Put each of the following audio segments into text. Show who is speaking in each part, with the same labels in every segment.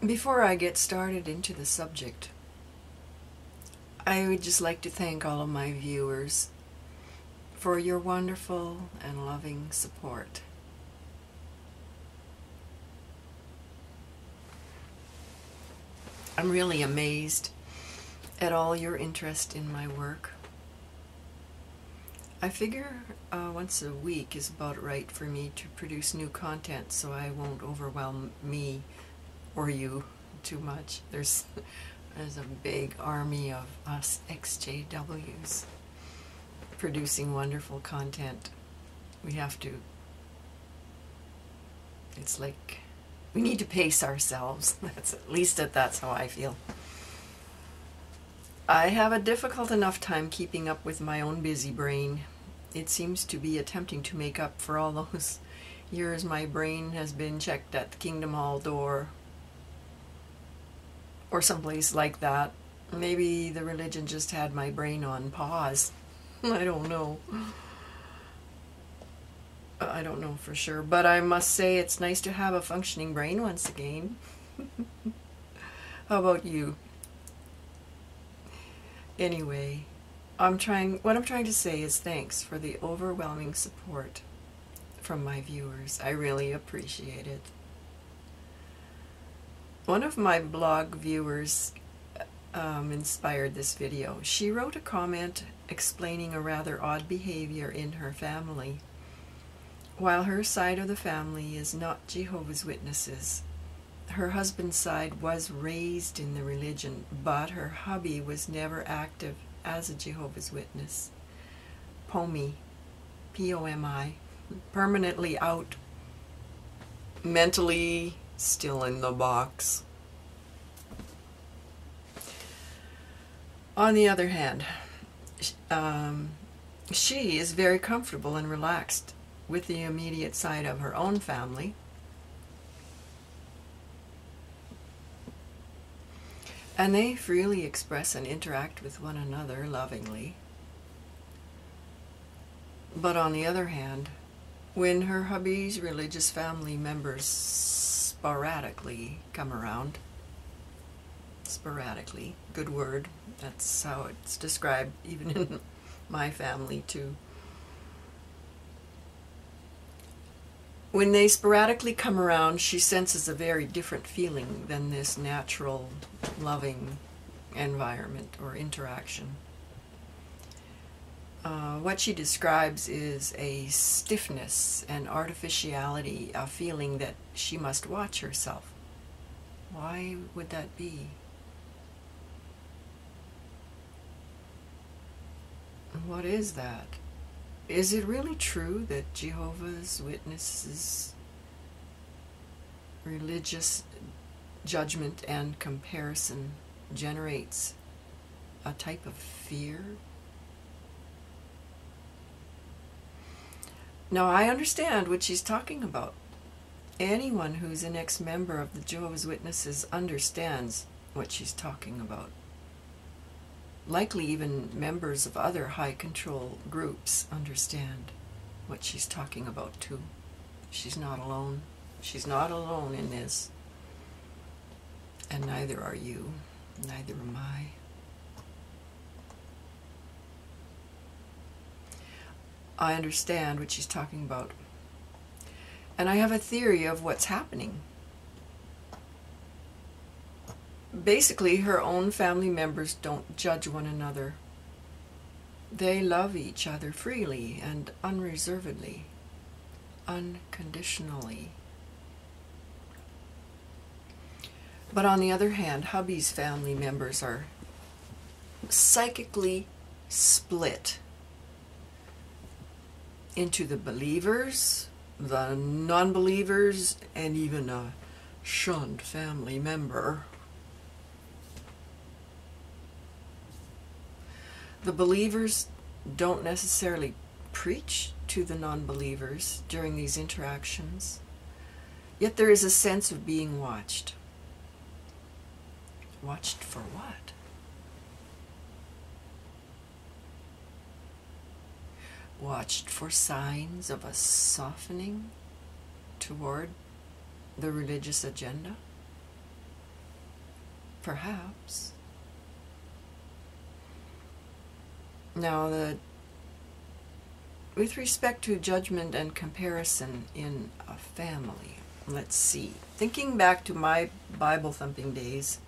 Speaker 1: Before I get started into the subject, I would just like to thank all of my viewers for your wonderful and loving support. I'm really amazed at all your interest in my work. I figure once a week is about right for me to produce new content so I won't overwhelm me or you too much. There's a big army of us EXJWs producing wonderful content. We have to, it's like, we need to pace ourselves. That's how I feel. I have a difficult enough time keeping up with my own busy brain. It seems to be attempting to make up for all those years my brain has been checked at the Kingdom Hall door or someplace like that. Maybe the religion just had my brain on pause. I don't know. I don't know for sure, but I must say it's nice to have a functioning brain once again. How about you? Anyway, what I'm trying to say is thanks for the overwhelming support from my viewers. I really appreciate it. One of my blog viewers inspired this video. She wrote a comment explaining a rather odd behavior in her family. While her side of the family is not Jehovah's Witnesses, her husband's side was raised in the religion, but her hubby was never active as a Jehovah's Witness. POMI, P-O-M-I, permanently out, mentally still in the box. On the other hand, she is very comfortable and relaxed with the immediate side of her own family. And they freely express and interact with one another lovingly. But on the other hand, when her hubby's religious family members sporadically come around, sporadically, good word, that's how it's described even in my family too. When they sporadically come around, she senses a very different feeling than this natural, loving environment or interaction. What she describes is a stiffness and artificiality, a feeling that she must watch herself. Why would that be? What is that? Is it really true that Jehovah's Witnesses' religious judgment and comparison generates a type of fear? Now, I understand what she's talking about. Anyone who's an ex-member of the Jehovah's Witnesses understands what she's talking about. Likely even members of other high control groups understand what she's talking about too. She's not alone. She's not alone in this. And neither are you. Neither am I. I understand what she's talking about. And I have a theory of what's happening. Basically, her own family members don't judge one another. They love each other freely and unreservedly, unconditionally. But on the other hand, hubby's family members are psychically split into the believers, the non-believers, and even a shunned family member. The believers don't necessarily preach to the non-believers during these interactions, yet there is a sense of being watched. Watched for what? Watched for signs of a softening toward the religious agenda? Perhaps. Now, with respect to judgment and comparison in a family, let's see. Thinking back to my Bible thumping days,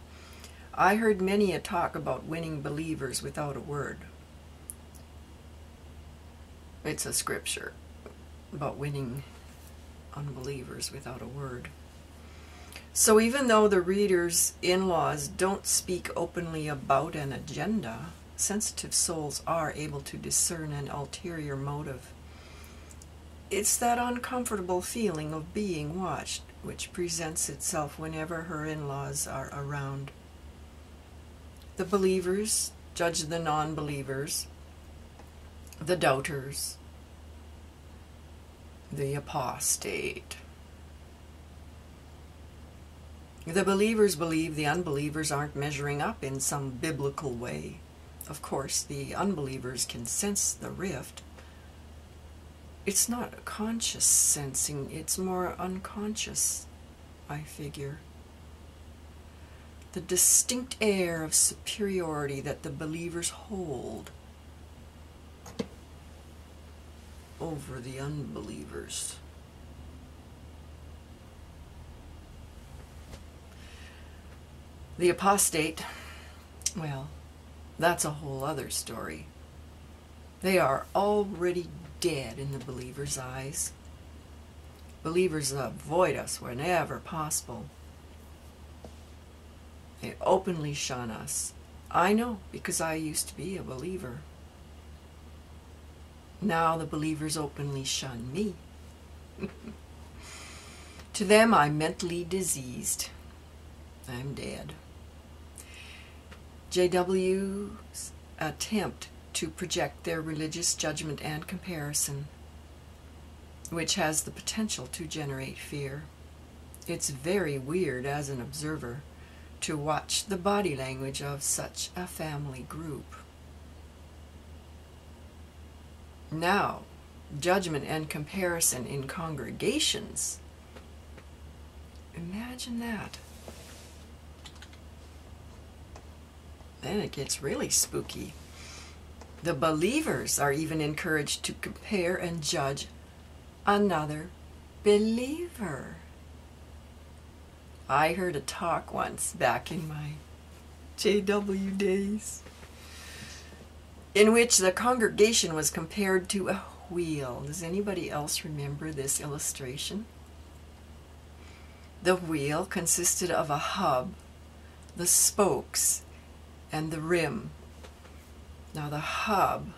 Speaker 1: I heard many a talk about winning believers without a word. It's a scripture about winning unbelievers without a word. So even though the reader's in-laws don't speak openly about an agenda, sensitive souls are able to discern an ulterior motive. It's that uncomfortable feeling of being watched which presents itself whenever her in-laws are around. The believers judge the non-believers, the doubters, the apostate. The believers believe the unbelievers aren't measuring up in some biblical way. Of course, the unbelievers can sense the rift. It's not conscious sensing, it's more unconscious, I figure. The distinct air of superiority that the believers hold over the unbelievers. The apostate, well, that's a whole other story. They are already dead in the believer's eyes. Believers avoid us whenever possible. They openly shun us. I know, because I used to be a believer. Now the believers openly shun me. To them, I'm mentally diseased. I'm dead. JW's attempt to project their religious judgment and comparison, which has the potential to generate fear. It's very weird as an observer to watch the body language of such a family group. Now, judgment and comparison in congregations. Imagine that. Then it gets really spooky. The believers are even encouraged to compare and judge another believer. I heard a talk once back in my JW days in which the congregation was compared to a wheel. Does anybody else remember this illustration? The wheel consisted of a hub, the spokes, and the rim. Now the hub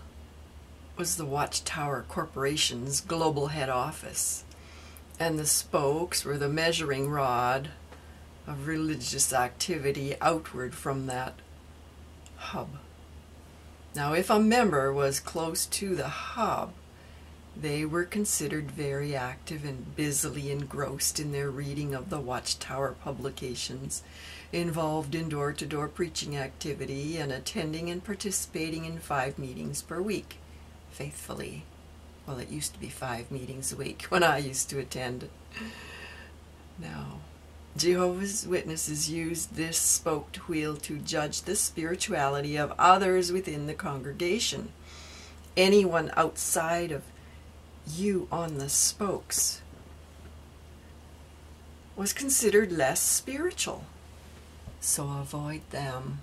Speaker 1: was the Watchtower Corporation's global head office, and the spokes were the measuring rod of religious activity outward from that hub. Now if a member was close to the hub, they were considered very active and busily engrossed in their reading of the Watchtower publications, involved in door-to-door preaching activity, and attending and participating in 5 meetings per week, faithfully. Well, it used to be 5 meetings a week when I used to attend. Now, Jehovah's Witnesses used this spoked wheel to judge the spirituality of others within the congregation. Anyone outside of you on the spokes was considered less spiritual. So avoid them.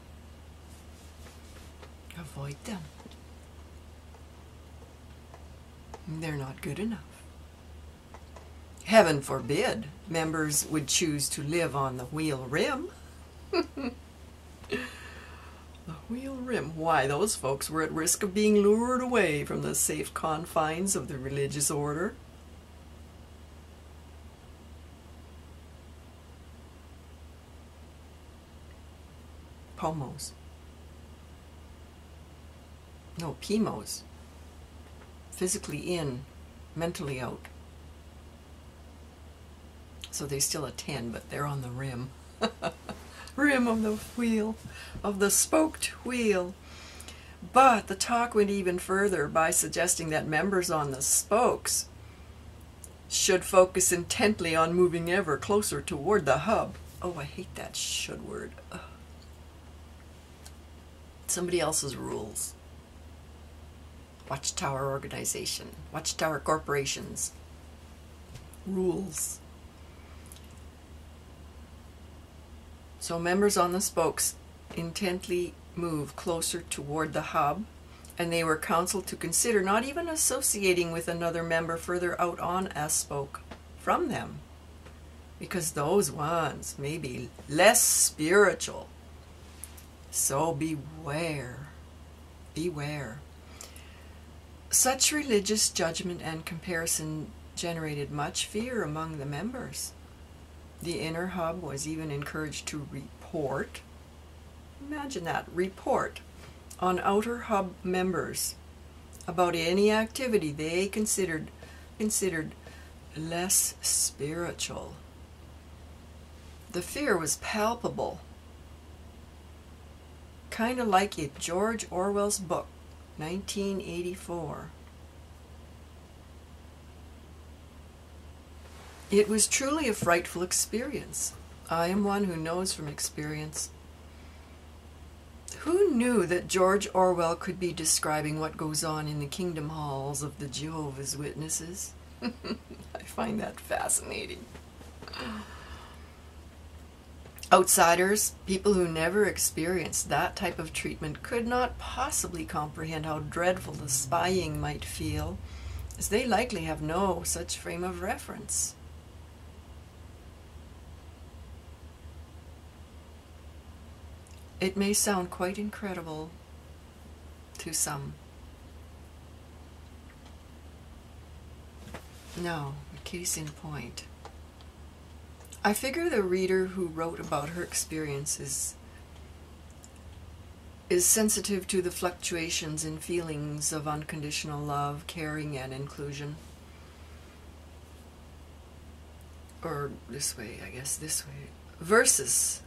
Speaker 1: Avoid them. They're not good enough. Heaven forbid members would choose to live on the wheel rim. The wheel rim. Why, those folks were at risk of being lured away from the safe confines of the religious order. Pomos. No, PMOs. Physically in, mentally out. So they still attend, but they're on the rim. Rim of the wheel, of the spoked wheel. But the talk went even further by suggesting that members on the spokes should focus intently on moving ever closer toward the hub. Oh, I hate that should word. Ugh. Somebody else's rules. Watchtower organization, Watchtower corporations, rules. So members on the spokes intently move closer toward the hub, and they were counseled to consider not even associating with another member further out on a spoke from them, because those ones may be less spiritual. So beware, beware. Such religious judgment and comparison generated much fear among the members. The inner hub was even encouraged to report, imagine that, report on outer hub members about any activity they considered less spiritual. The fear was palpable, kind of like in George Orwell's book, 1984. It was truly a frightful experience. I am one who knows from experience. Who knew that George Orwell could be describing what goes on in the kingdom halls of the Jehovah's Witnesses? I find that fascinating. Outsiders, people who never experienced that type of treatment, could not possibly comprehend how dreadful the spying might feel, as they likely have no such frame of reference. It may sound quite incredible to some. Now, case in point. I figure the reader who wrote about her experiences is sensitive to the fluctuations in feelings of unconditional love, caring, and inclusion. Or this way, I guess, this way. Versus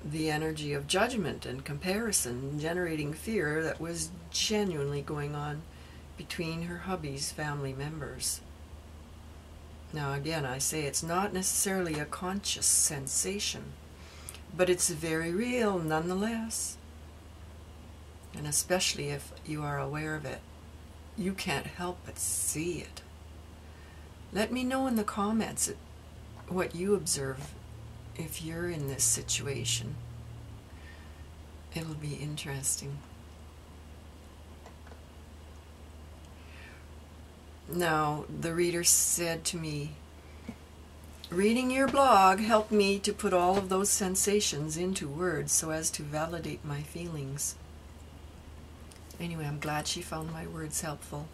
Speaker 1: the energy of judgment and comparison, generating fear that was genuinely going on between her hubby's family members. Now again, I say it's not necessarily a conscious sensation, but it's very real nonetheless. And especially if you are aware of it, you can't help but see it. Let me know in the comments what you observe if you're in this situation. It'll be interesting. Now, the reader said to me, reading your blog helped me to put all of those sensations into words so as to validate my feelings. Anyway, I'm glad she found my words helpful.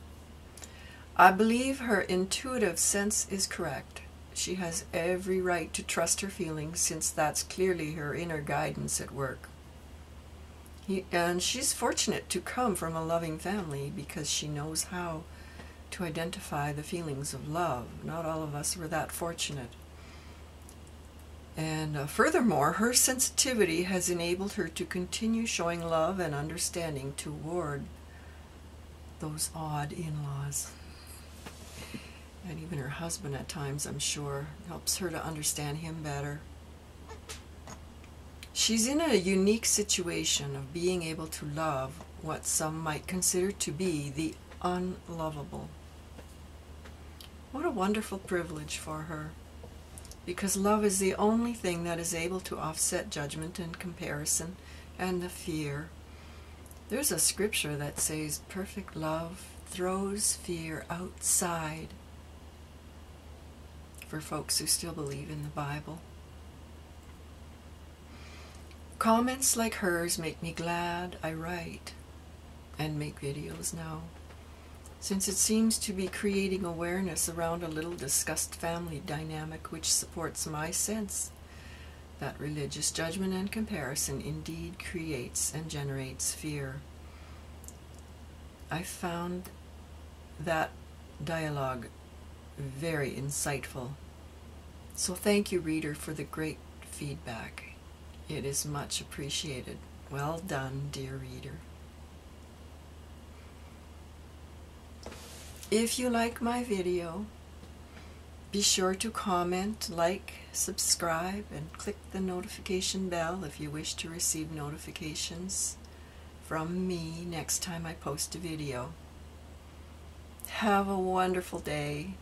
Speaker 1: I believe her intuitive sense is correct. She has every right to trust her feelings, since that's clearly her inner guidance at work. And she's fortunate to come from a loving family, because she knows how to identify the feelings of love. Not all of us were that fortunate. And furthermore, her sensitivity has enabled her to continue showing love and understanding toward those odd in-laws. And even her husband at times, I'm sure, helps her to understand him better. She's in a unique situation of being able to love what some might consider to be the unlovable. What a wonderful privilege for her, because love is the only thing that is able to offset judgment and comparison and the fear. There's a scripture that says, perfect love throws fear outside, for folks who still believe in the Bible. Comments like hers make me glad I write and make videos now, since it seems to be creating awareness around a little discussed family dynamic which supports my sense that religious judgment and comparison indeed creates and generates fear. I found that dialogue very insightful. So thank you, reader, for the great feedback. It is much appreciated. Well done, dear reader. If you like my video, Be sure to comment, like, subscribe, and click the notification bell if you wish to receive notifications from me next time I post a video. Have a wonderful day.